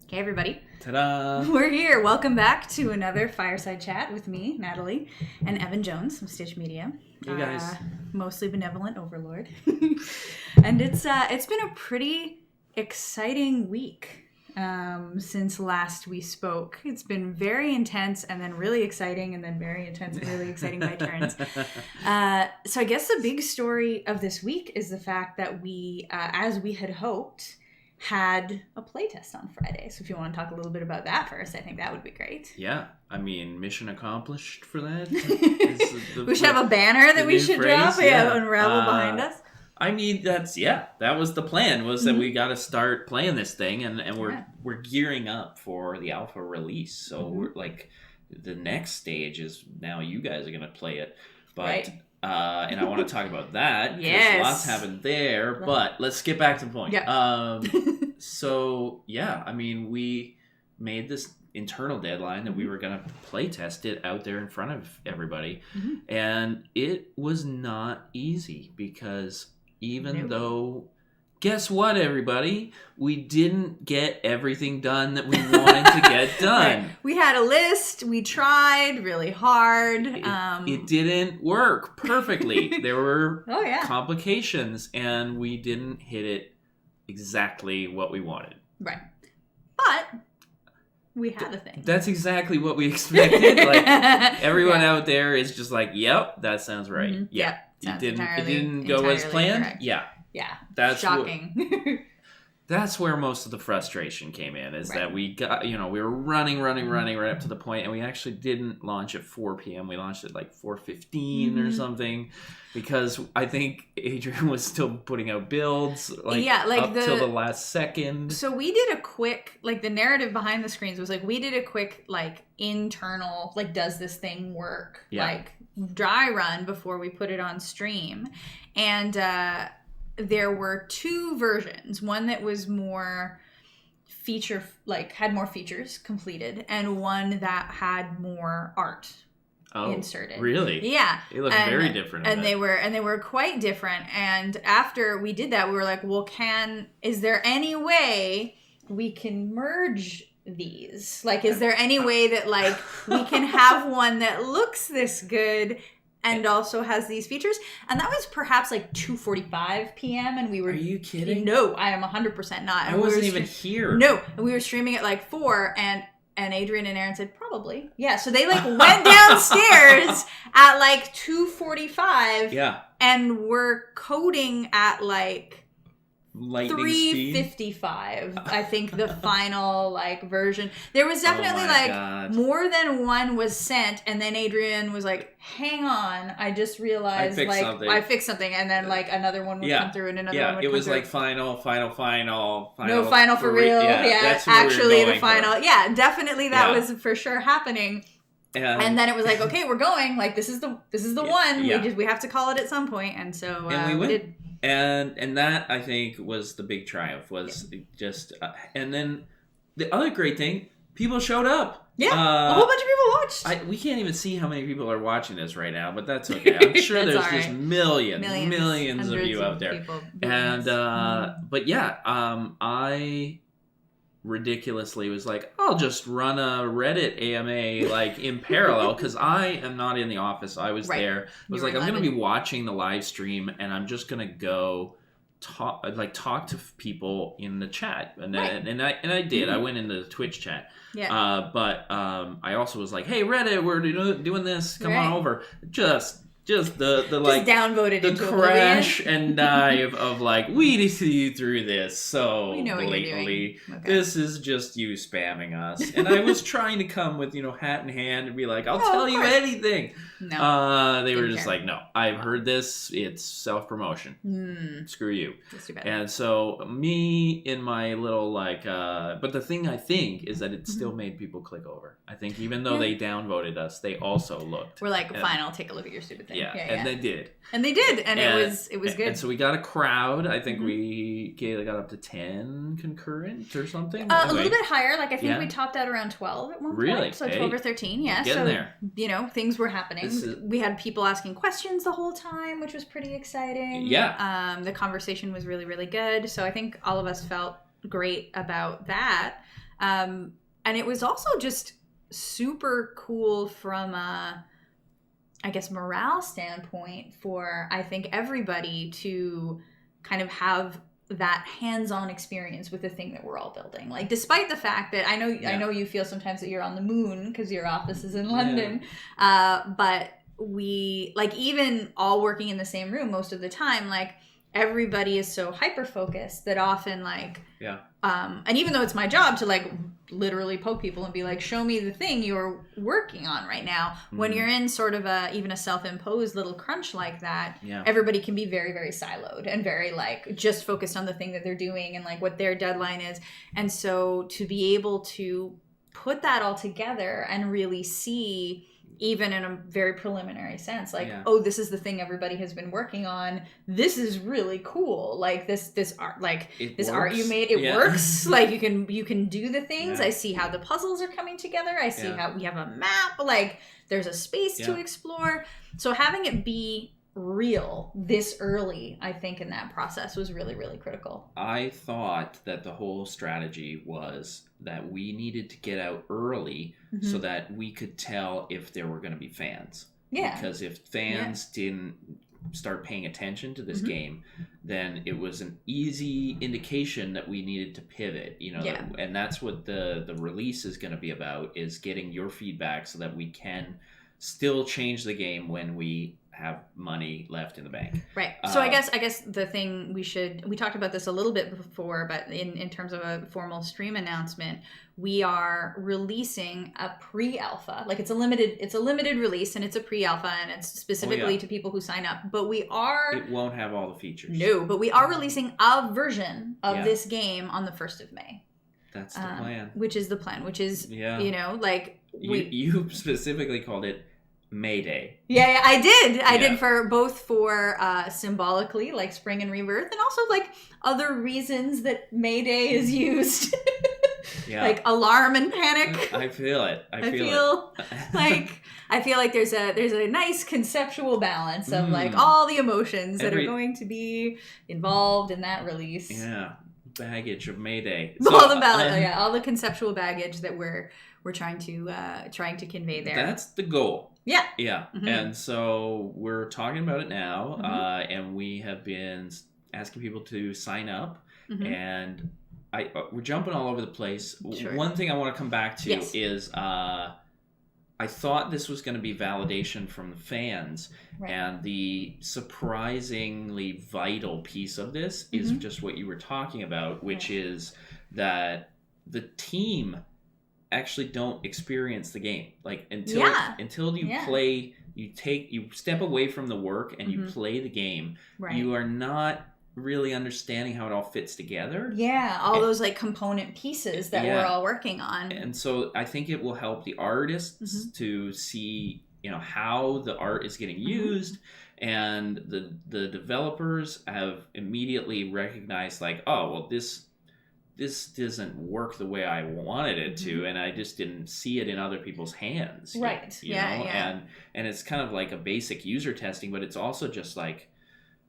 Hey everybody. Ta-da! We're here. Welcome back to another Fireside Chat with me, Natalie, and Evan Jones from Stitch Media. Hey guys. Mostly benevolent overlord. And it's been a pretty exciting week since last we spoke. It's been very intense and then really exciting and then very intense and really exciting by turns. So I guess the big story of this week is the fact that we, as we had hoped, had a playtest on Friday. So if you want to talk a little bit about that first, I think that would be great. Yeah, I mean, mission accomplished for that. We should have a banner that we should drop, unravel behind us. I mean, that was the plan, was that we got to start playing this thing, and we're gearing up for the alpha release. So we're like, the next stage is now you guys are going to play it. But right. And I want to talk about that, because Yes. lots happened there, but let's get back to the point. Yeah. So, yeah, I mean, we made this internal deadline that we were going to play test it out there in front of everybody, and it was not easy, because even though... Guess what, everybody? We didn't get everything done that we wanted to get done. Right. We had a list. We tried really hard. It didn't work perfectly. There were complications, and we didn't hit it exactly what we wanted. Right. But we had a thing. That's exactly what we expected. Like, everyone out there is just like, yep, that sounds right. Mm-hmm. Yeah. Yep. It didn't go as planned. Correct. Yeah. Yeah, that's shocking. That's where most of the frustration came in, is that we got, we were running right up to the point, and we actually didn't launch at 4 p.m. We launched at like 4:15 or something, because I think Adrian was still putting out builds up till the last second. So we did a quick, the narrative behind the screens was we did a quick internal, does this thing work? Yeah. Dry run before we put it on stream. And there were two versions. One that was more had more features completed, and one that had more art inserted. Really? Yeah. They look very different. And they were quite different. And after we did that, we were like, well, is there any way we can merge these? Is there any way that we can have one that looks this good and also has these features? And that was perhaps 2:45 p.m. and we were... Are you kidding? No, I am 100% not. And I wasn't even here. No, and we were streaming at 4, and Adrian and Aaron said, probably. Yeah, so they went downstairs at 2:45. Yeah. And were coding at lightning 3:55, I think, the final version. There was definitely more than one was sent, and then Adrian was like, hang on, I just realized I fixed something, and then another one would come through, and another one would come through. It was final. No, final for real. Yeah, actually the final. Yeah, definitely that was for sure happening. And then it was okay, we're going. This is the one. Yeah. We have to call it at some point, and so we did. And that, I think, was the big triumph, was just... and then the other great thing, people showed up. Yeah, a whole bunch of people watched. We can't even see how many people are watching this right now, but that's okay. I'm sure there's just millions of you out there. And, but yeah, I ridiculously was I'll just run a Reddit AMA in parallel, because I am not in the office. I was there. I was I'm going to be watching the live stream, and I'm just going to go talk to people in the chat, and I did. I went into the Twitch chat. Yeah. But I also was hey, Reddit, we're doing this. Come on over. Just the downvoted the crash and dive of we see you through this so blatantly. Okay. This is just you spamming us. And I was trying to come with hat in hand and be I'll tell you anything. No, they were just no. I've heard this. It's self-promotion. Screw you. That's too bad. And so me in my little but the thing I think is that it still made people click over. I think even though they downvoted us, they also looked. We're fine. I'll take a look at your stupid thing. Yeah, and they did. And they did, and it was good. And so we got a crowd. I think we got up to 10 concurrent or something. Anyway. A little bit higher. Like I think we topped out around 12 at one point. So 12 or 13. Yeah. Getting there. You know, things were happening. We had people asking questions the whole time, which was pretty exciting. Yeah. The conversation was really, really good. So I think all of us felt great about that. And it was also just super cool from I guess morale standpoint for I think everybody to kind of have that hands-on experience with the thing that we're all building. Like despite the fact that I know you feel sometimes that you're on the moon because your office is in London, but we like even all working in the same room most of the time, like everybody is so hyper focused that often like and even though it's my job to like literally poke people and be like, show me the thing you're working on right now, when you're in sort of even a self-imposed little crunch like that, everybody can be very, very siloed and very like just focused on the thing that they're doing and like what their deadline is. And so to be able to put that all together and really see, even in a very preliminary sense, like, oh, this is the thing everybody has been working on. This is really cool. Like this art, like this art you made, it works. Like you can do the things. I see how the puzzles are coming together. I see how we have a map. Like there's a space to explore. So having it be real this early, I think, in that process was really, really critical. I thought that the whole strategy was that we needed to get out early so that we could tell if there were going to be fans. Yeah. Because if fans didn't start paying attention to this game, then it was an easy indication that we needed to pivot, you know, and that's what the release is going to be about, is getting your feedback so that we can still change the game when we have money left in the bank. Right. So I guess the thing we talked about this a little bit before, but in terms of a formal stream announcement, we are releasing a pre-alpha. Like it's a limited release and it's a pre-alpha and it's specifically to people who sign up. But it won't have all the features. No, but we are releasing a version of this game on the 1st of May. That's the plan. Which is the plan, which is you know, like you specifically called it May Day. Yeah, I did. I did for symbolically, like spring and rebirth, and also like other reasons that May Day is used. Like alarm and panic. I feel it. I feel like there's a nice conceptual balance of like all the emotions that are going to be involved in that release. Yeah, baggage of May Day. All the conceptual baggage that we're trying to convey there. That's the goal. Yeah. Yeah. And so we're talking about it now, and we have been asking people to sign up, and we're jumping all over the place. Sure. One thing I want to come back to is I thought this was going to be validation from the fans, and the surprisingly vital piece of this is just what you were talking about, which is that the team actually don't experience the game. Like until you play, you step away from the work and you play the game, you are not really understanding how it all fits together. Those like component pieces that we're all working on. And so I think it will help the artists to see, you know, how the art is getting used, and the developers have immediately recognized like, oh well, this doesn't work the way I wanted it to, and I just didn't see it in other people's hands. Right. You know? And it's kind of like a basic user testing, but it's also just like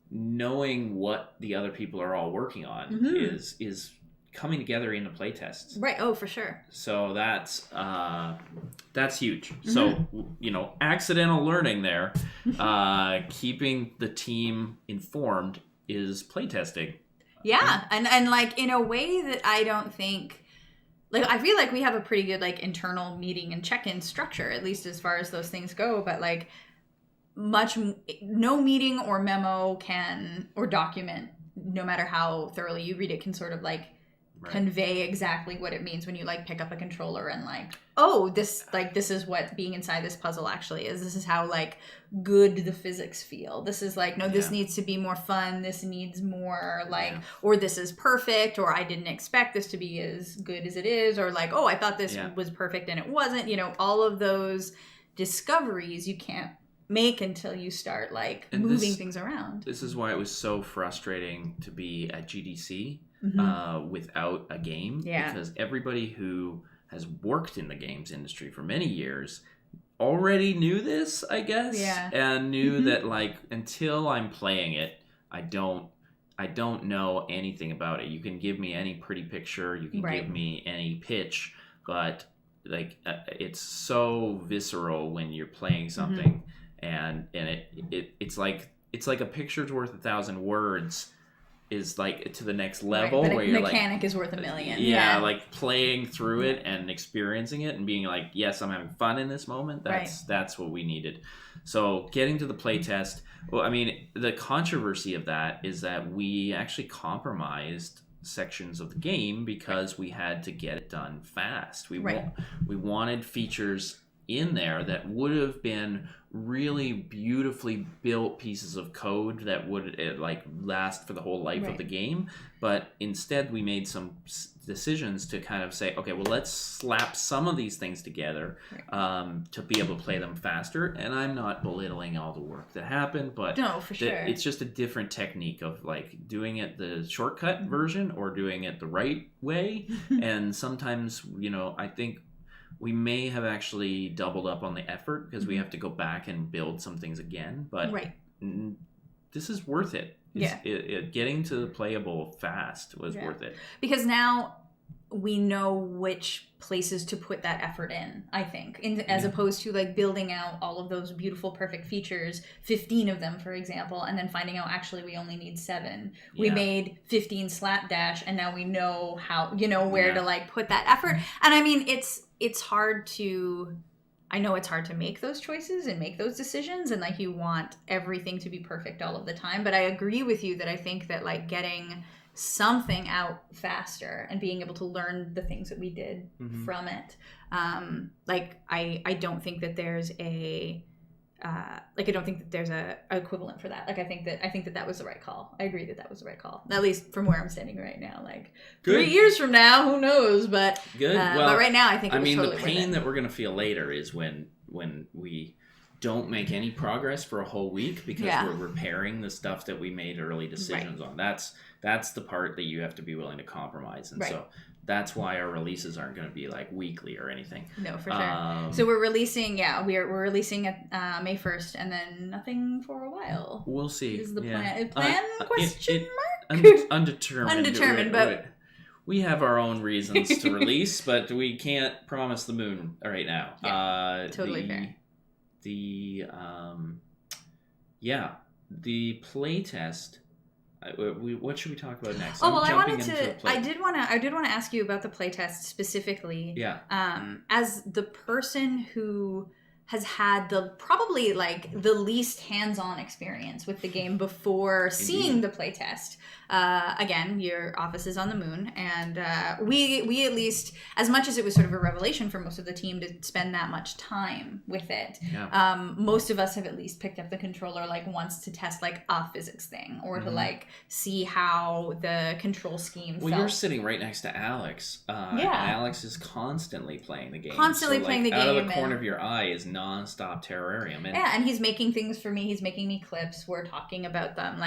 knowing what the other people are all working on is coming together in the play tests. Right. Oh, for sure. So that's huge. So, you know, accidental learning there, keeping the team informed is playtesting. Yeah, and like in a way that I don't think, like I feel like we have a pretty good like internal meeting and check-in structure, at least as far as those things go, but like no meeting or memo or document, no matter how thoroughly you read it, can sort of like convey exactly what it means when you like pick up a controller and like, oh, this is what being inside this puzzle actually is. This is how like good the physics feel. This is like, no, this needs to be more fun. This needs more like, or this is perfect, or I didn't expect this to be as good as it is, or like, oh, I thought this was perfect and it wasn't. You know, all of those discoveries you can't make until you start like moving things around. This is why it was so frustrating to be at GDC without a game. Yeah. Because everybody who has worked in the games industry for many years already knew this, I guess. Yeah. And knew that like until I'm playing it, I don't know anything about it. You can give me any pretty picture, you can give me any pitch, but like it's so visceral when you're playing something, and it's like a picture's worth 1,000 words is like to the next level, but where a you're mechanic is worth a million. Yeah, like playing through it and experiencing it and being like, yes, I'm having fun in this moment. That's what we needed. So getting to the playtest, well, I mean, the controversy of that is that we actually compromised sections of the game because we had to get it done fast. We wanted features in there that would have been really beautifully built pieces of code that would like last for the whole life of the game, but instead we made some decisions to kind of say, okay, well, let's slap some of these things together to be able to play them faster. And I'm not belittling all the work that happened, but no, for sure, it's just a different technique of like doing it the shortcut version or doing it the right way. And sometimes, I think we may have actually doubled up on the effort because we have to go back and build some things again. But this is worth it. Getting to playable fast was worth it. Because now we know which places to put that effort in, I think, as opposed to like building out all of those beautiful, perfect features, 15 of them, for example, and then finding out actually we only need 7. We made 15 slapdash, and now we know how, where to like put that effort. And I mean, it's hard to... I know it's hard to make those choices and make those decisions, and like you want everything to be perfect all of the time. But I agree with you that I think that like getting something out faster and being able to learn the things that we did from it, like I don't think that there's a equivalent for that. Like I think that was the right call. I agree that was the right call. At least from where I'm standing right now. Like 3 years from now, who knows? But good. But right now, I think the pain that we're gonna feel later is when we don't make any progress for a whole week because we're repairing the stuff that we made early decisions on. That's the part that you have to be willing to compromise, and so that's why our releases aren't going to be like weekly or anything. No, for sure. So we're releasing, we're releasing at May 1st, and then nothing for a while. We'll see. Is the plan? Question mark? Undetermined. Undetermined, but we have our own reasons to release, but we can't promise the moon right now. Yeah, totally fair. The playtest. What should we talk about next? Oh, well, I did want to ask you about the playtest specifically. Yeah. As the person who has had probably the least hands-on experience with the game before seeing the playtest. Again, your office is on the moon, and we at least, as much as it was sort of a revelation for most of the team to spend that much time with it, most of us have at least picked up the controller once to test a physics thing or to see how the control scheme felt. You're sitting right next to Alex. And Alex is constantly playing the game. Playing the game. Out of the corner of your eye is non-stop Terrorarium. And he's making things for me. He's making me clips. We're talking about them.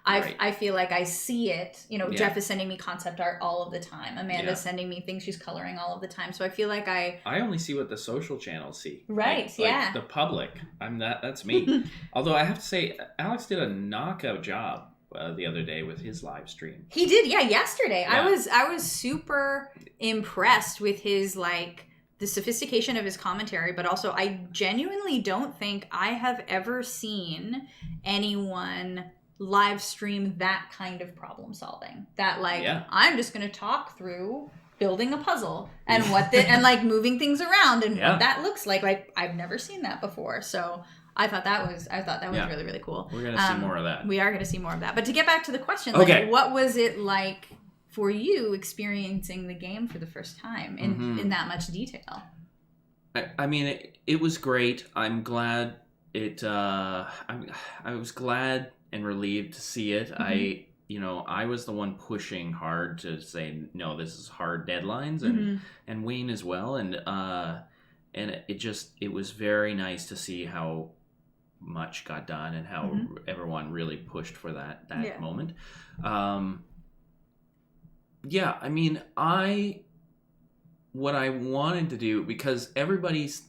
I feel like I see it. Jeff is sending me concept art all of the time. Amanda's sending me things she's coloring all of the time. So I feel like I only see what the social channels see. Right, the public. That's me. Although I have to say, Alex did a knockout job the other day with his live stream. He did, yesterday. Yeah. I was super impressed with his the sophistication of his commentary, but also I genuinely don't think I have ever seen anyone live stream that kind of problem solving. That I'm just going to talk through building a puzzle and and moving things around and what that looks like. I've never seen that before. So I thought that was really, really cool. We're going to see more of that. We are going to see more of that. But to get back to the question, what was it like for you experiencing the game for the first time in that much detail? I mean, it was great. I'm glad I was glad and relieved to see it. I was the one pushing hard to say, no, this is hard deadlines, and Wayne as well. And it was very nice to see how much got done and how everyone really pushed for that moment. I mean, what I wanted to do, because everybody's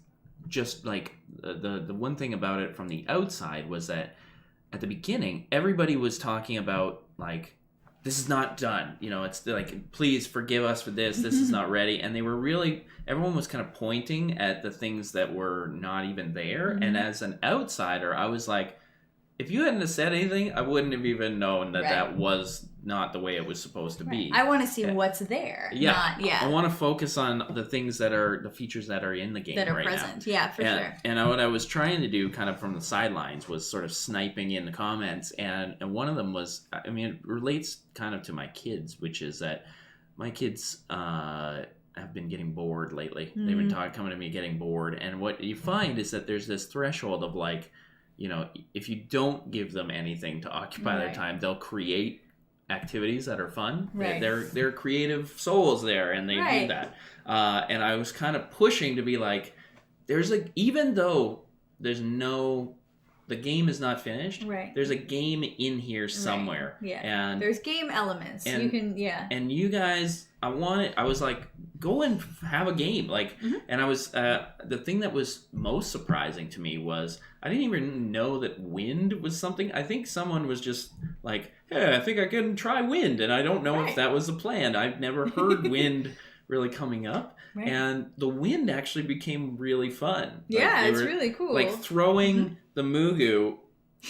just like, the one thing about it from the outside was that at the beginning, everybody was talking about like, this is not done. You know, it's like, please forgive us for this. This is not ready. And they were really, everyone was kind of pointing at the things that were not even there. And as an outsider, I was like, if you hadn't have said anything, I wouldn't have even known that that was not the way it was supposed to be. I want to see what's there. I want to focus on the things that are the features that are in the game that are right present. now. Yeah, for sure. And what I was trying to do, kind of from the sidelines, was sort of sniping in the comments. And one of them was, I mean, it relates kind of to my kids, which is that my kids have been getting bored lately. They've been coming to me getting bored, and what you find is that there's this threshold of like, you know, if you don't give them anything to occupy their time, they'll create activities that are fun. They're creative souls there, and they do that. And I was kind of pushing to be like, even though the game is not finished, there's a game in here somewhere. And there's game elements. You can, and you guys, I was like, go and have a game. Like, and I was, the thing that was most surprising to me was, I didn't even know that wind was something. I think someone was just like, hey, I think I can try wind. And I don't know if that was the plan. I've never heard wind really coming up. And the wind actually became really fun. Yeah, it's really cool. Like throwing the Mugu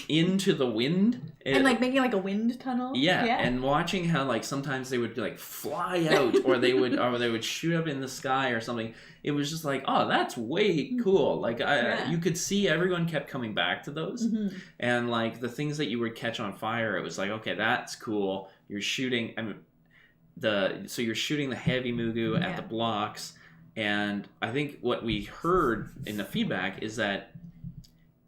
into the wind. And like making like a wind tunnel. Yeah, and watching how like sometimes they would like fly out or they would shoot up in the sky or something. It was just like, oh, that's way cool. Like you could see everyone kept coming back to those. And like the things that you would catch on fire, it was like, okay, that's cool. You're shooting so you're shooting the heavy Mugu at the blocks. And I think what we heard in the feedback is that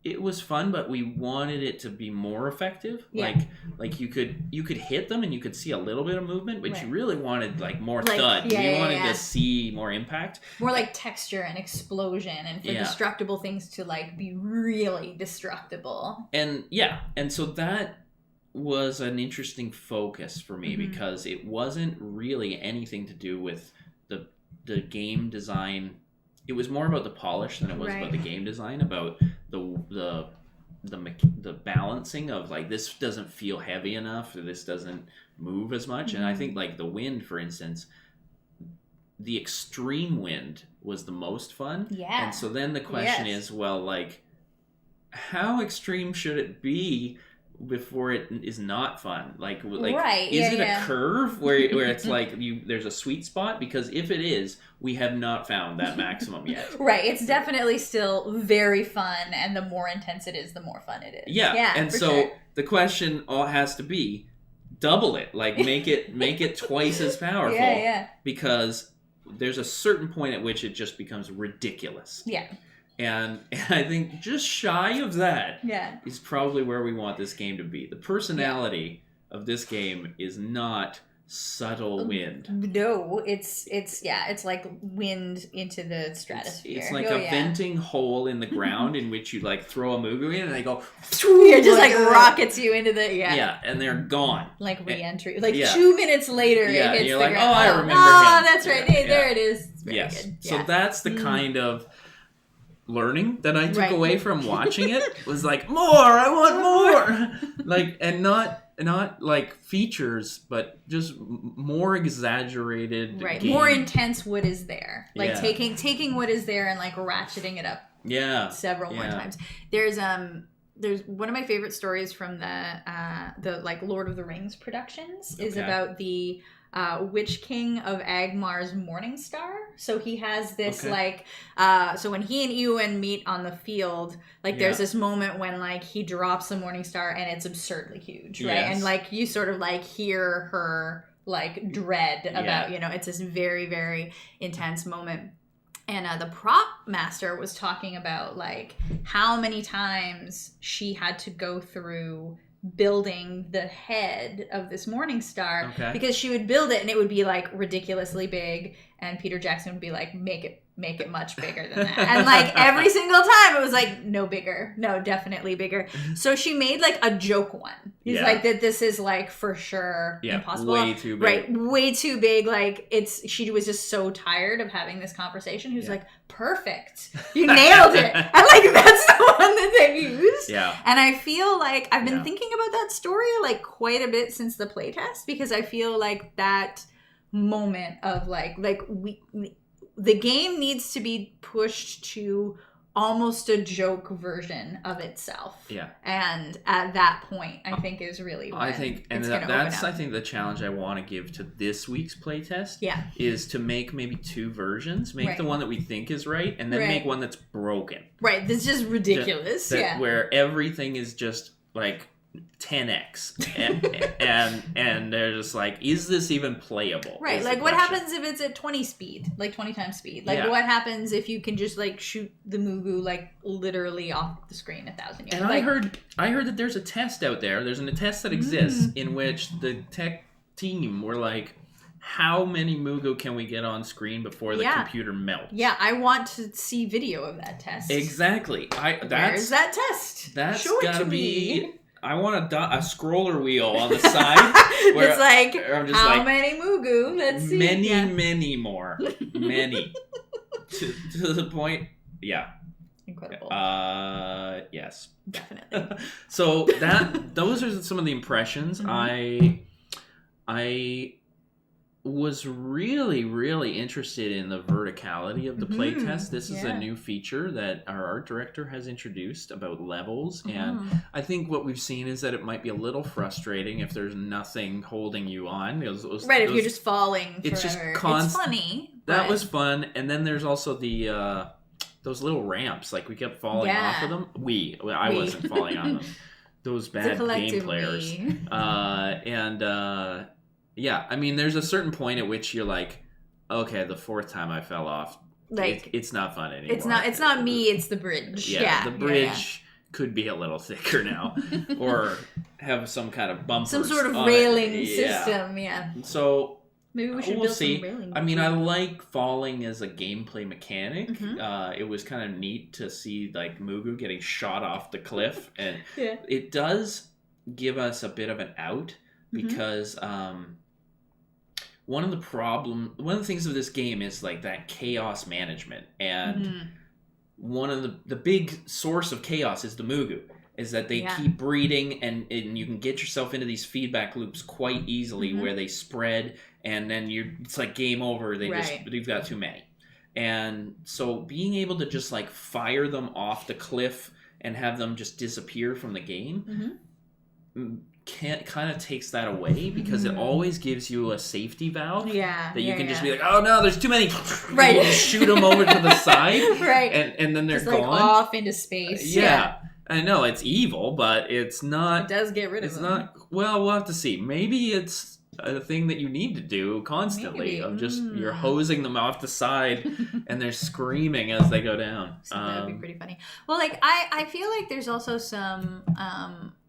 it was fun, but we wanted it to be more effective. Like you could hit them and you could see a little bit of movement, but you really wanted like more thud. You wanted to see more impact. More like texture and explosion, and for destructible things to like be really destructible. And so that was an interesting focus for me because it wasn't really anything to do with the game design. It was more about the polish than it was about the game design, about the balancing of like, this doesn't feel heavy enough, or this doesn't move as much. And I think like the wind, for instance, the extreme wind was the most fun. And so then the question is, well, like, how extreme should it be before it is not fun? Like is it a curve where it's like there's a sweet spot? Because if it is, we have not found that maximum yet. It's definitely still very fun, and the more intense it is, the more fun it is. And so the question has to be, double it, like make it twice as powerful. Because there's a certain point at which it just becomes ridiculous. And I think just shy of that is probably where we want this game to be. The personality of this game is not subtle wind. No, it's like wind into the stratosphere. It's like a venting hole in the ground in which you like throw a Mugu in and they go. It just like rockets you into the and they're gone. Like re-entry. Like 2 minutes later, it hits you're the like, ground. I remember him. Oh, that's right. Hey, there it is. It's very good. So that's the kind of learning that I took away from watching it. Was like, more, I want more. Like, and not like features, but just more exaggerated game. More intense what is there. Like taking what is there and like ratcheting it up several more times. There's one of my favorite stories from the like Lord of the Rings productions is about the Witch King of Agmar's Morningstar. So he has this so when he and Ewan meet on the field, like there's this moment when like he drops the Morningstar and it's absurdly huge, right? And like you sort of like hear her like dread about, it's this very, very intense moment. And the prop master was talking about like how many times she had to go through building the head of this Morningstar because she would build it and it would be like ridiculously big, and Peter Jackson would be like, make it make it much bigger than that. And like every single time it was like, no bigger. No, definitely bigger. So she made like a joke one. He's like that this is like for sure impossible. Way too big. Right. Way too big. Like she was just so tired of having this conversation. He was like, perfect. You nailed it. And like that's the one that they used. Yeah. And I feel like I've been thinking about that story like quite a bit since the playtest, because I feel like that moment of like the game needs to be pushed to almost a joke version of itself. Yeah. And at that point, I think is really when I think, and that's I think the challenge I want to give to this week's playtest. Is to make maybe 2 versions. Make the one that we think is right, and then make one that's broken. Right. That's just ridiculous. Where everything is just like 10x and they're just like, is this even playable? Right. Like what happens if it's at 20 speed, like 20 times speed? Like what happens if you can just like shoot the Mugu like literally off the screen 1,000 yards? And like, I heard that there's a test out there. There's a test that exists in which the tech team were like, how many Mugu can we get on screen before the computer melts? Yeah, I want to see video of that test. Exactly. Where's that test? That's gotta be. I want a scroller wheel on the side. Where it's like, how many Mugu? Let's see. Many more. Many. to the point. Yeah. Incredible. Yes. Definitely. So those are some of the impressions. I was really, really interested in the verticality of the playtest. This is a new feature that our art director has introduced about levels, and I think what we've seen is that it might be a little frustrating if there's nothing holding you on. If you're just falling forever. It's just it's funny. That was fun, and then there's also the those little ramps. Like we kept falling off of them. I wasn't falling on them. Those bad game players. Yeah, I mean, there's a certain point at which you're like, okay, the 4th time I fell off, like it's not fun anymore. It's not me, it's the bridge. Yeah, the bridge could be a little thicker now, or have some kind of bumpers, some sort of railing system. Yeah. So maybe we should build some railing. I mean, I like falling as a gameplay mechanic. It was kind of neat to see like Mugu getting shot off the cliff, and it does give us a bit of an out because. One of the things of this game is like that chaos management, and one of the big source of chaos is the Mugu. Is that they keep breeding, and you can get yourself into these feedback loops quite easily where they spread, and then it's like game over. You've got too many, and so being able to just like fire them off the cliff and have them just disappear from the game. Kind of takes that away because it always gives you a safety valve that you can just be like, oh no, there's too many, right? Shoot them over to the side, right? And then they're just gone off into space. I know it's evil, but it's not. It does get rid of them. It's not. Well, we'll have to see. Maybe it's a thing that you need to do constantly of just you're hosing them off the side and they're screaming as they go down. So that would be pretty funny. Well, like I feel like there's also some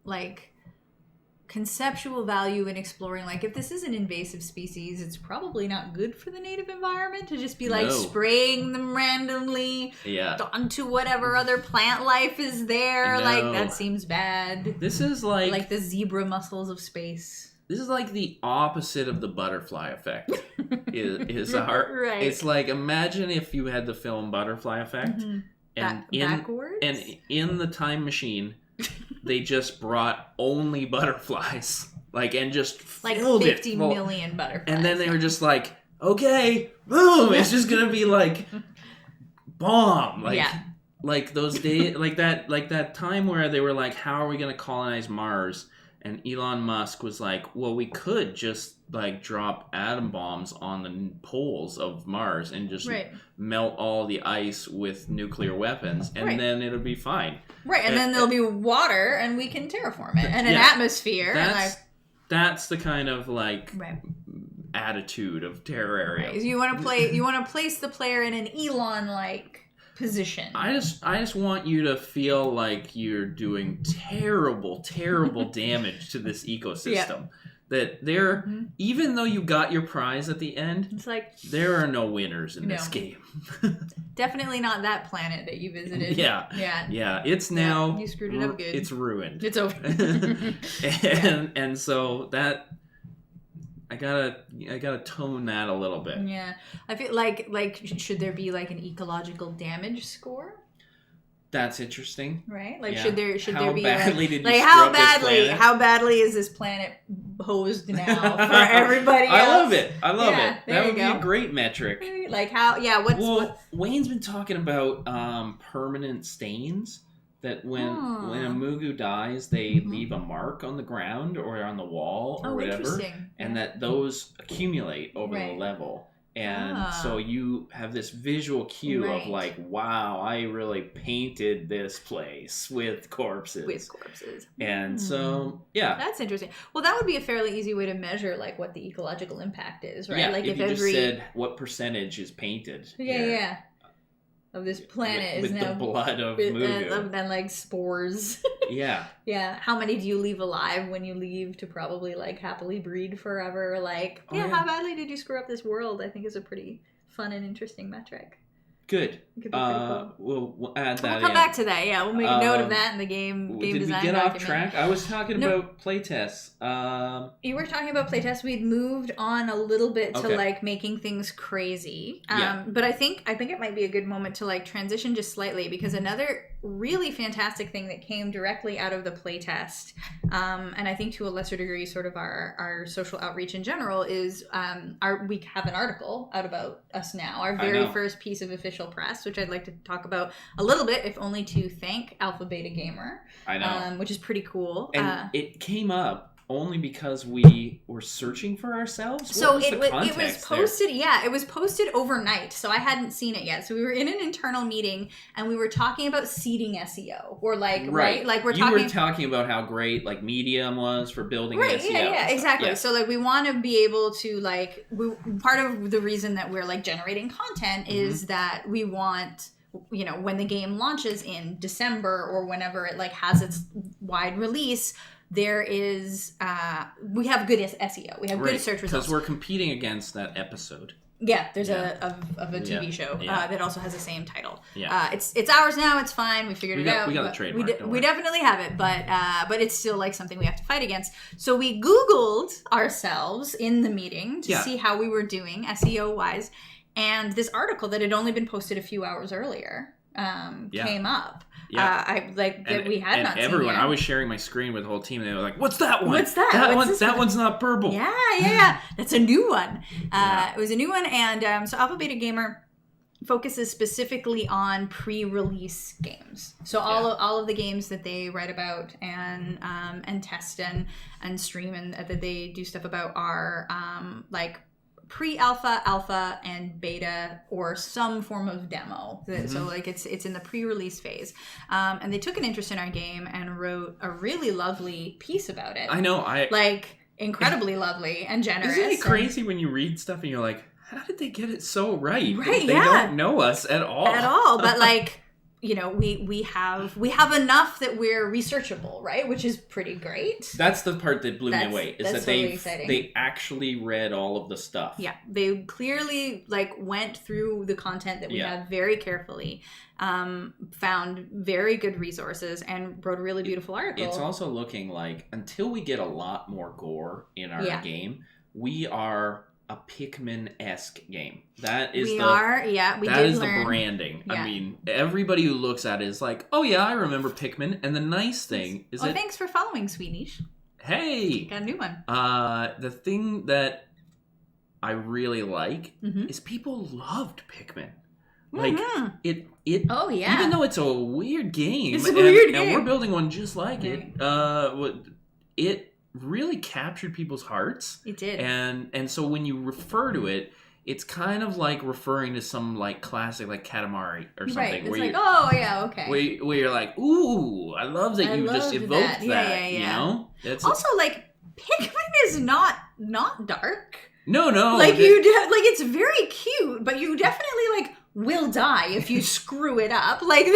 like conceptual value in exploring, like if this is an invasive species, it's probably not good for the native environment to just be like spraying them randomly onto whatever other plant life is there. Like that seems bad. This is like the zebra mussels of space. This is like the opposite of the butterfly effect. Right. It's like, imagine if you had the film Butterfly Effect and in the time machine they just brought only butterflies, and just filled 50 million butterflies. And then they were just like, okay, boom, it's just gonna be like bomb. Like those days, like that time where they were like, how are we gonna colonize Mars? And Elon Musk was like, well, we could just like drop atom bombs on the poles of Mars and just melt all the ice with nuclear weapons, and then it'll be fine. Right, and then there'll be water, and we can terraform it, and an atmosphere. That's the kind of attitude of Terrorarium. Right. You want to place the player in an Elon-like position. I just want you to feel like you're doing terrible, terrible damage to this ecosystem. that there, even though you got your prize at the end, it's like there are no winners in this game. Definitely not that planet that you visited. Yeah. It's now you screwed it up good. It's ruined. It's over. and so that I gotta tone that a little bit. Yeah, I feel like should there be like an ecological damage score? That's interesting, right? Like, should there be how badly is this planet hosed now for everybody else? I love it. That would be a great metric. Like how? Yeah. Wayne's been talking about permanent stains. That when a Mugu dies, they leave a mark on the ground or on the wall or whatever, and that those accumulate over the level. And so you have this visual cue of like, wow, I really painted this place with corpses. And so, yeah. That's interesting. Well, that would be a fairly easy way to measure like what the ecological impact is, right? Yeah, like if you just said what percentage is painted. Yeah. Of this planet with is now the blood of Mugu. And like spores. Yeah. Yeah. How many do you leave alive when you leave to probably like happily breed forever? Like, how badly did you screw up this world? I think is a pretty fun and interesting metric. Good. It could be cool. We'll add that. We'll come back to that. Yeah, we'll make a note of that in the game did design. Did we get document. off track? I was talking about playtests. You were talking about playtests. We'd moved on a little bit to like making things crazy. But I think it might be a good moment to like transition just slightly, because another really fantastic thing that came directly out of the playtest, and I think to a lesser degree sort of our social outreach in general, is we have an article out about us now, our very first piece of official press, which I'd like to talk about a little bit, if only to thank Alpha Beta Gamer. I know. Which is pretty cool. And it came up only because we were searching for ourselves. So it was posted. Yeah, it was posted overnight, so I hadn't seen it yet. So we were in an internal meeting and we were talking about seeding SEO, or like like you were talking about how great like Medium was for building SEO. Yeah, exactly. Yeah. So like we want to be able to like part of the reason that we're like generating content is that we want, you know, when the game launches in December or whenever it like has its wide release, there is we have good SEO. We have good search results. Because we're competing against that episode. Yeah, there's a TV show that also has the same title. Yeah. It's ours now. It's fine. We figured it out. We got the trademark. We definitely have it, but it's still like something we have to fight against. So we Googled ourselves in the meeting to see how we were doing SEO wise, and this article that had only been posted a few hours earlier came up. Yeah, we had not seen everyone. yet. I was sharing my screen with the whole team, and they were like, "What's that one? What's that? That one's not purple." Yeah. That's a new one. It was a new one, and so Alpha Beta Gamer focuses specifically on pre-release games. So all of the games that they write about and test and stream and that they do stuff about are like pre-alpha, alpha, and beta, or some form of demo. So like it's in the pre-release phase. And they took an interest in our game and wrote a really lovely piece about it. I know. Incredibly lovely and generous. Isn't it crazy when you read stuff and you're like, how did they get it so right? Right, they don't know us at all. But like, you know, we have enough that we're researchable, right? Which is pretty great. That's the part that blew me away. Is that totally they actually read all of the stuff. Yeah, they clearly like went through the content that we have very carefully, found very good resources, and wrote a really beautiful article. It's also looking like until we get a lot more gore in our game, we are a Pikmin-esque game. That is the branding. Yeah. I mean, everybody who looks at it is like, oh yeah, I remember Pikmin. And the nice thing is that... thanks for following, Swedish. Hey! Got a new one. The thing that I really like is people loved Pikmin. Like, it oh yeah. Even though it's a weird game. It's a weird game. And we're building one just like it. It really captured people's hearts. It did. And so when you refer to it, it's kind of like referring to some like classic like Katamari or something. Right. It's like, oh yeah, okay. Where you're like, ooh, I love that you just evoked that. Yeah. You know? Also, like, Pikmin is not dark. No. Like it's very cute, but you definitely like will die if you screw it up. Like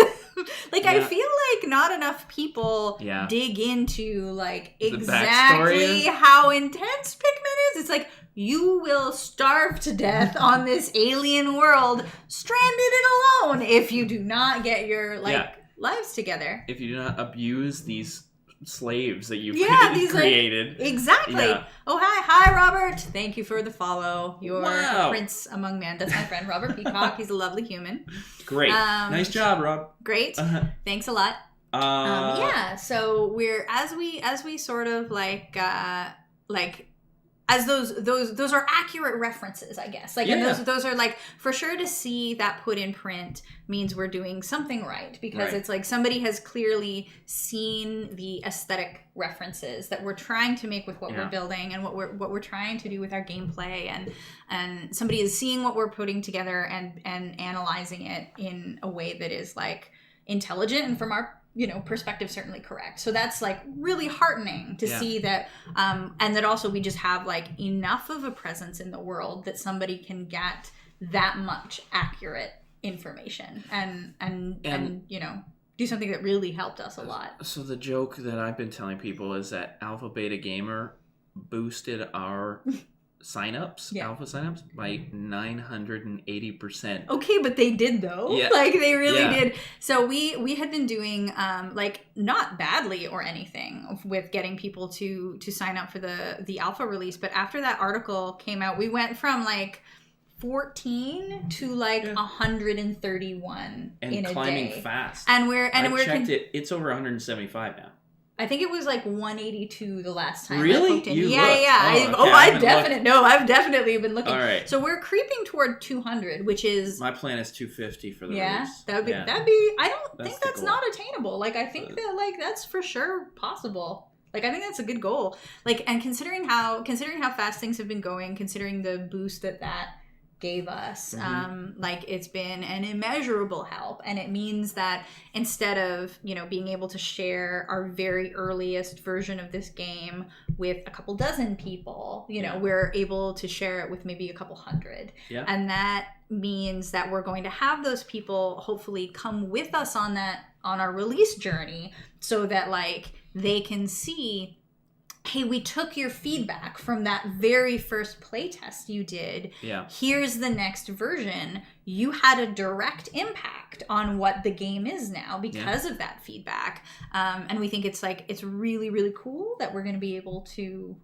I feel like not enough people dig into like exactly how intense Pikmin is. It's like, you will starve to death on this alien world, stranded and alone, if you do not get your lives together. If you do not abuse these slaves that you've created. Exactly. Yeah. Oh, hi, Robert. Thank you for the follow. You're a prince among men. That's my friend, Robert Peacock. He's a lovely human. Great. Nice job, Rob. Great. Thanks a lot. So we're as we sort of as those are accurate references, I guess. And those are like, for sure, to see that put in print means we're doing something right, because it's like somebody has clearly seen the aesthetic references that we're trying to make with what we're building and what we're trying to do with our gameplay, and somebody is seeing what we're putting together and analyzing it in a way that is like intelligent and from our perspective certainly correct. So that's like really heartening to see that, and that also we just have like enough of a presence in the world that somebody can get that much accurate information and do something that really helped us a lot. So the joke that I've been telling people is that Alpha Beta Gamer boosted our alpha signups by 980%. Okay, but they did though. Yeah. Like they really did. So we had been doing not badly or anything with getting people to sign up for the alpha release, but after that article came out, we went from like 14 to like 131 and in a climbing day. Fast. And we're checked it. It's over 175 now. I think it was like 182 the last time. Really? I poked in. Yeah. I've definitely been looking. All right. So we're creeping toward 200, which is my plan is 250 for the release. That'd be. I don't think that's not attainable. Like I think that like that's for sure possible. Like I think that's a good goal. Like, and considering how fast things have been going, considering the boost that gave us, like it's been an immeasurable help, and it means that instead of being able to share our very earliest version of this game with a couple dozen people, we're able to share it with maybe a couple hundred, and that means that we're going to have those people hopefully come with us on our release journey, so that like they can see, hey, we took your feedback from that very first playtest you did. Yeah. Here's the next version. You had a direct impact on what the game is now because of that feedback. And we think it's really, really cool that we're going to be able to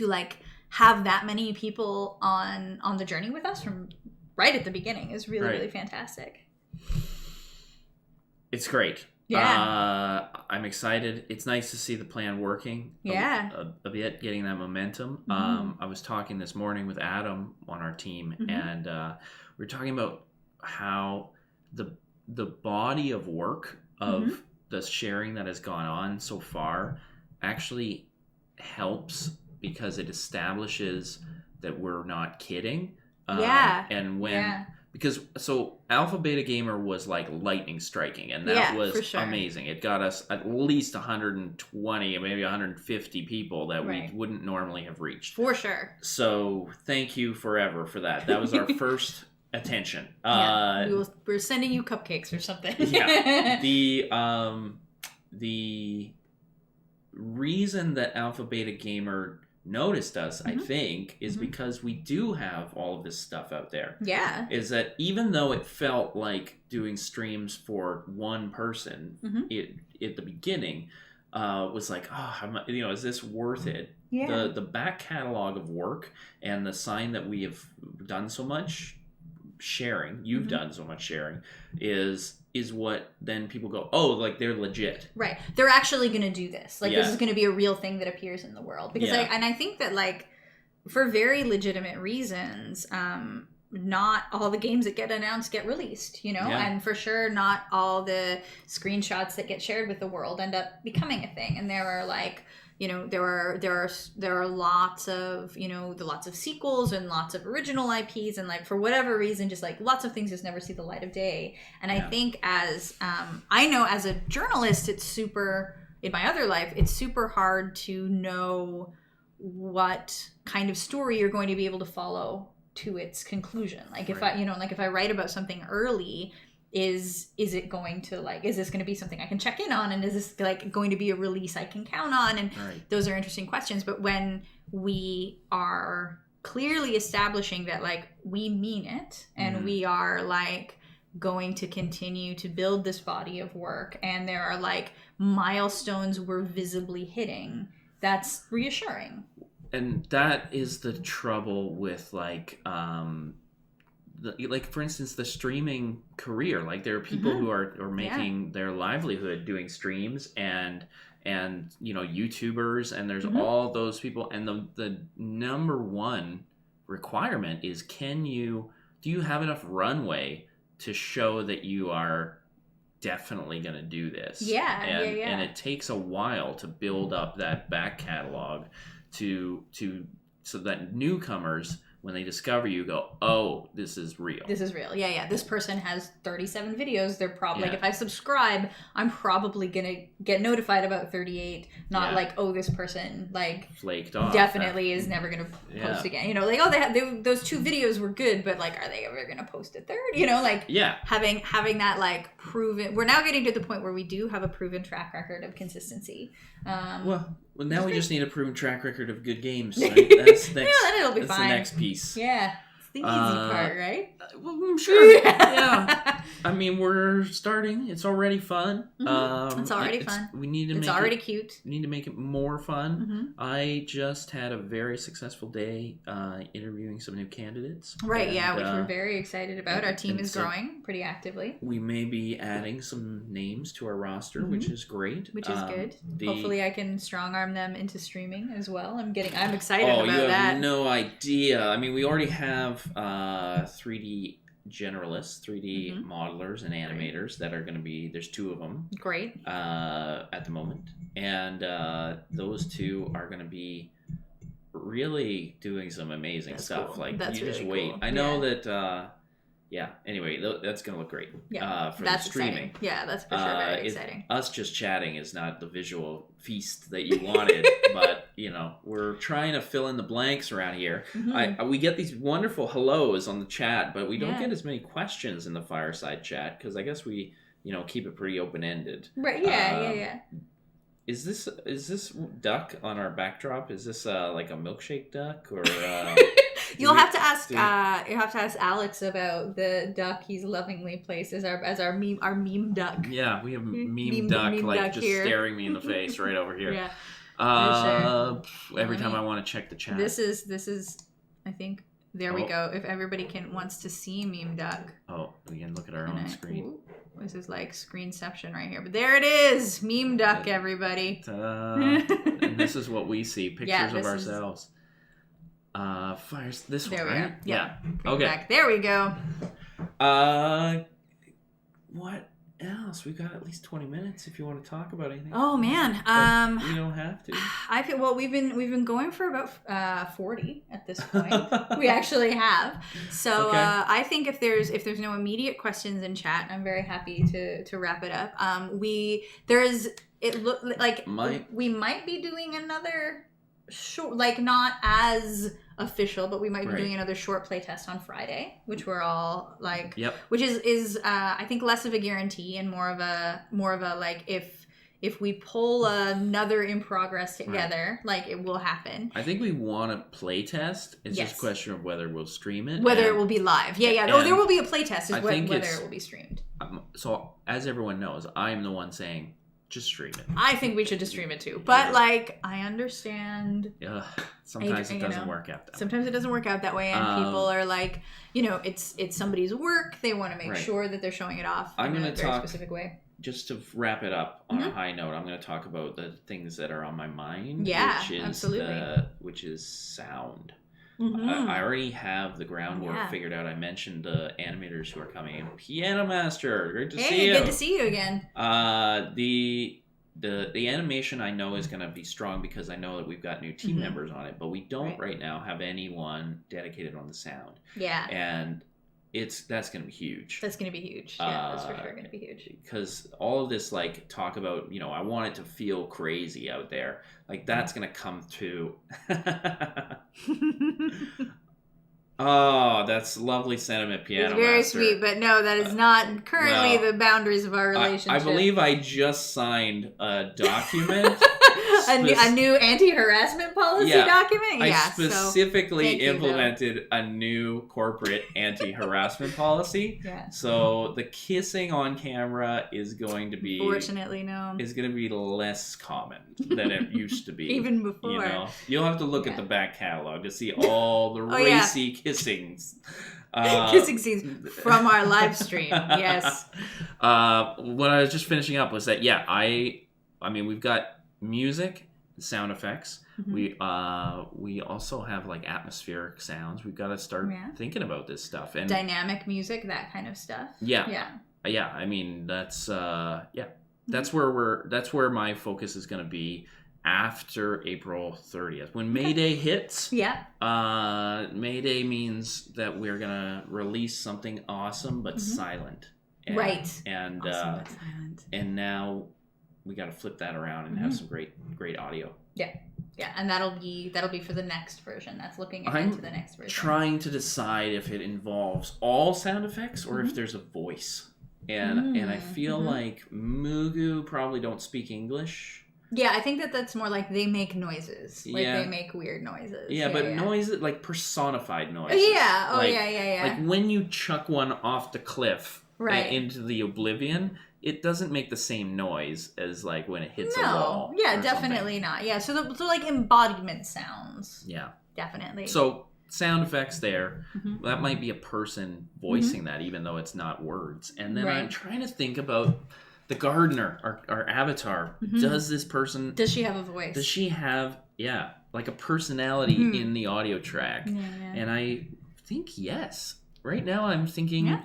like have that many people on the journey with us from right at the beginning is really, really fantastic. It's great. Yeah. I'm excited. It's nice to see the plan working a bit, getting that momentum. I was talking this morning with Adam on our team, and we were talking about how the body of work of the sharing that has gone on so far actually helps, because it establishes that we're not kidding. And when... Because Alpha Beta Gamer was like lightning striking, and that was amazing. It got us at least 120, maybe 150 people that we wouldn't normally have reached. For sure. So thank you forever for that. That was our first attention. We're sending you cupcakes or something. The reason that Alpha Beta Gamer noticed us, I think, is because we do have all of this stuff out there. Yeah. Is that even though it felt like doing streams for one person, it at the beginning was like, is this worth it? Yeah. The back catalog of work and the sign that we have done so much sharing, you've done so much sharing, is what then people go, oh, like they're legit. Right. They're actually going to do this. Like this is going to be a real thing that appears in the world. Because I think that like for very legitimate reasons, not all the games that get announced get released, and for sure not all the screenshots that get shared with the world end up becoming a thing. And there are like, there are lots of, lots of sequels and lots of original IPs, and like for whatever reason, just like lots of things just never see the light of day. And I think as I know as a journalist, it's super, in my other life, it's super hard to know what kind of story you're going to be able to follow to its conclusion. Like if if I write about something early, is it going to is this going to be something I can check in on, and is this going to be a release I can count on? And those are interesting questions. But when we are clearly establishing that we mean it, and we are going to continue to build this body of work, and there are milestones we're visibly hitting, that's reassuring. And that is the trouble with for instance, the streaming career. There are people who are making their livelihood doing streams and YouTubers, and there's all those people, and the number one requirement is, do you have enough runway to show that you are definitely going to do this? And it takes a while to build up that back catalog so that newcomers, when they discover you, go, oh, this is real. This is real. Yeah. This person has 37 videos. They're probably, if I subscribe, I'm probably going to get notified about 38. Not oh, this person, flaked off. Definitely is never going to post again. Those 2 videos were good, but, are they ever going to post a third? Having that, proven... We're now getting to the point where we do have a proven track record of consistency. Well, now we just need a proven track record of good games. Right? That's next. Then it'll be fine. That's the next piece. Yeah, it's the easy part, right? Well, I'm sure. Yeah. I mean, we're starting. It's already fun. It's already fun. We need to. It's already cute. We need to make it more fun. I just had a very successful day interviewing some new candidates. Right. And, which we're very excited about. Our team is growing pretty actively. We may be adding some names to our roster, which is great. Which is good. Hopefully, I can strong arm them into streaming as well. I'm excited about that. Oh, you have no idea. I mean, we already have 3D generalists, 3D modelers and animators that are going to be, there's 2 of them. Great. At the moment. And those 2 are going to be really doing some amazing stuff. Cool. You really just wait. Cool. I know that, anyway, that's going to look great for the streaming. Exciting. Yeah, that's for sure very exciting. Us just chatting is not the visual feast that you wanted, but, we're trying to fill in the blanks around here. We get these wonderful hellos on the chat, but we don't get as many questions in the Fireside chat, because I guess we, keep it pretty open-ended. Right, yeah. Is this duck on our backdrop? Is this a milkshake duck, or You'll have to ask Alex about the duck he's lovingly placed as our meme duck. Yeah, we have meme duck duck just here. Staring me in the face right over here. Yeah. Every time I want to check the chat. This is I think there we go. If everybody wants to see meme duck. Oh, we can look at our own screen. This is screenception right here, but there it is, meme duck, everybody. And this is what we see, pictures of ourselves. Fires this there one, right? Yeah. Okay. Back. There we go. What else? We've got at least 20 minutes if you want to talk about anything. Oh man. You don't have to. I feel we've been going for about 40 at this point. We actually have. So okay. I think if there's no immediate questions in chat, I'm very happy to wrap it up. We might be doing another short, not as official, but we might be doing another short play test on Friday, which we're all which is I think less of a guarantee and more of a if we pull another in progress together, it will happen. I think we want to play test. It's just a question of whether we'll stream it. Whether it will be live. Yeah. There will be a play test, whether it will be streamed. So as everyone knows, I'm the one saying, just stream it. I think we should just stream it too. But I understand. Sometimes it doesn't work out that way. Sometimes it doesn't work out that way, and people are it's somebody's work. They want to make sure that they're showing it off in a very specific way. Just to wrap it up on a high note, I'm going to talk about the things that are on my mind. Yeah, which is, absolutely. Which is sound. I already have the groundwork figured out. I mentioned the animators who are coming in. Piano Master, great to see you. Good to see you again. The animation I know is going to be strong because I know that we've got new team members on it, but we don't right now have anyone dedicated on the sound. Yeah. And that's going to be huge. That's going to be huge. Yeah, that's for sure going to be huge. Because all of this talk about, I want it to feel crazy out there. That's going to come to Oh, that's lovely sentiment, Piano It's very Master. sweet, but no, that is not currently the boundaries of our relationship. I believe I just signed a document. a new anti-harassment policy document? I specifically implemented a new corporate anti-harassment policy. Yeah. So the kissing on camera is going to be... Fortunately, no. Is going to be less common than it used to be. Even before. You know? You'll have to look at the back catalog to see all the racy kissings. Kissing scenes from our live stream. Yes. What I was just finishing up was that, I mean, we've got music, sound effects. Mm-hmm. We also have like atmospheric sounds. We've got to start thinking about this stuff and dynamic music, that kind of stuff. Yeah. I mean, that's that's where my focus is going to be after April 30th. When May Day hits, May Day means that we're going to release something awesome but silent. And, and awesome but silent. And now we got to flip that around and have some great audio. Yeah, and that'll be for the next version. That's looking ahead to the next version. Trying to decide if it involves all sound effects or if there's a voice. And I feel like Mugu probably don't speak English. Yeah, I think that's more like they make noises. Like they make weird noises. Yeah, but noises, like personified noises. Yeah, like, yeah. Like when you chuck one off the cliff into the oblivion, it doesn't make the same noise as like when it hits a wall. Yeah, definitely not. Yeah, so like embodiment sounds. Yeah. Definitely. So sound effects there. Mm-hmm. That might be a person voicing that, even though it's not words. And then I'm trying to think about the gardener, our avatar. Mm-hmm. Does she have a voice? Does she have, like a personality in the audio track? Yeah. And I think yes. Right now I'm thinking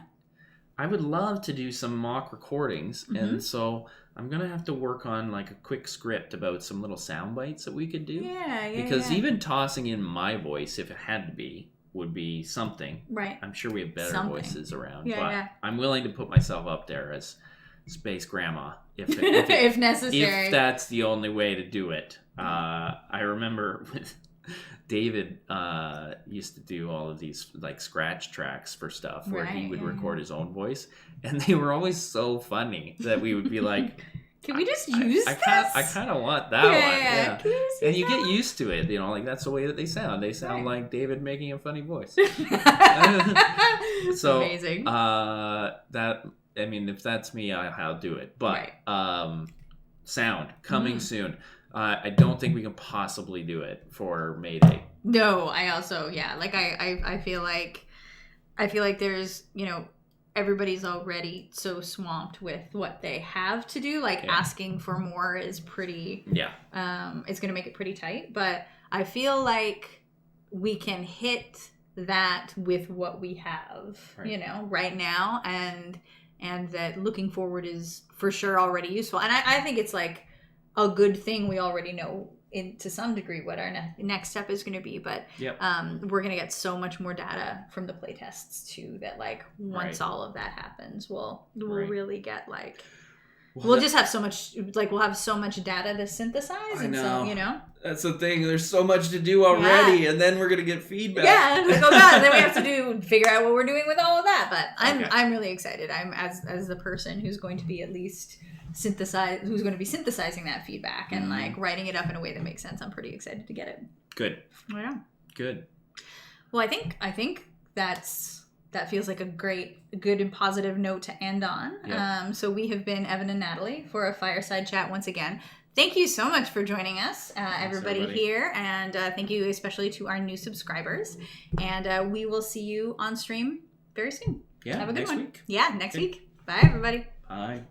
I would love to do some mock recordings. Mm-hmm. And so I'm going to have to work on like a quick script about some little sound bites that we could do. Because even tossing in my voice, if it had to be, would be something. Right. I'm sure we have better voices around. But I'm willing to put myself up there as Space Grandma if if necessary. If that's the only way to do it. I remember David used to do all of these like scratch tracks for stuff where he would record his own voice, and they were always so funny that we would be like, can we just use this? I kind of want that one. Yeah. And you get used to it, like that's the way that they sound. They sound like David making a funny voice. So amazing. I mean, if that's me, I'll do it. But sound coming soon. I don't think we can possibly do it for May Day. No, I also like I feel like there's everybody's already so swamped with what they have to do. Like asking for more is pretty it's gonna make it pretty tight. But I feel like we can hit that with what we have, right now, and that looking forward is for sure already useful. And I think it's like a good thing we already know to some degree what our next step is going to be, but we're going to get so much more data from the playtests too that like once all of that happens, we'll really get like we'll just have so much we'll have so much data to synthesize. I know. So that's the thing. There's so much to do already, and then we're gonna get feedback. Yeah, like, oh god, then we have to figure out what we're doing with all of that. But I'm really excited. I'm as the person who's going to be at least who's going to be synthesizing that feedback and like writing it up in a way that makes sense. I'm pretty excited to get it. Good. I know. Good. Well, I think that feels like a good and positive note to end on. Yep. So we have been Evan and Natalie for a fireside chat once again. Thank you so much for joining us, everybody here. And thank you especially to our new subscribers. And we will see you on stream very soon. Yeah, have a good next one. Week. Yeah, next week. Bye, everybody. Bye.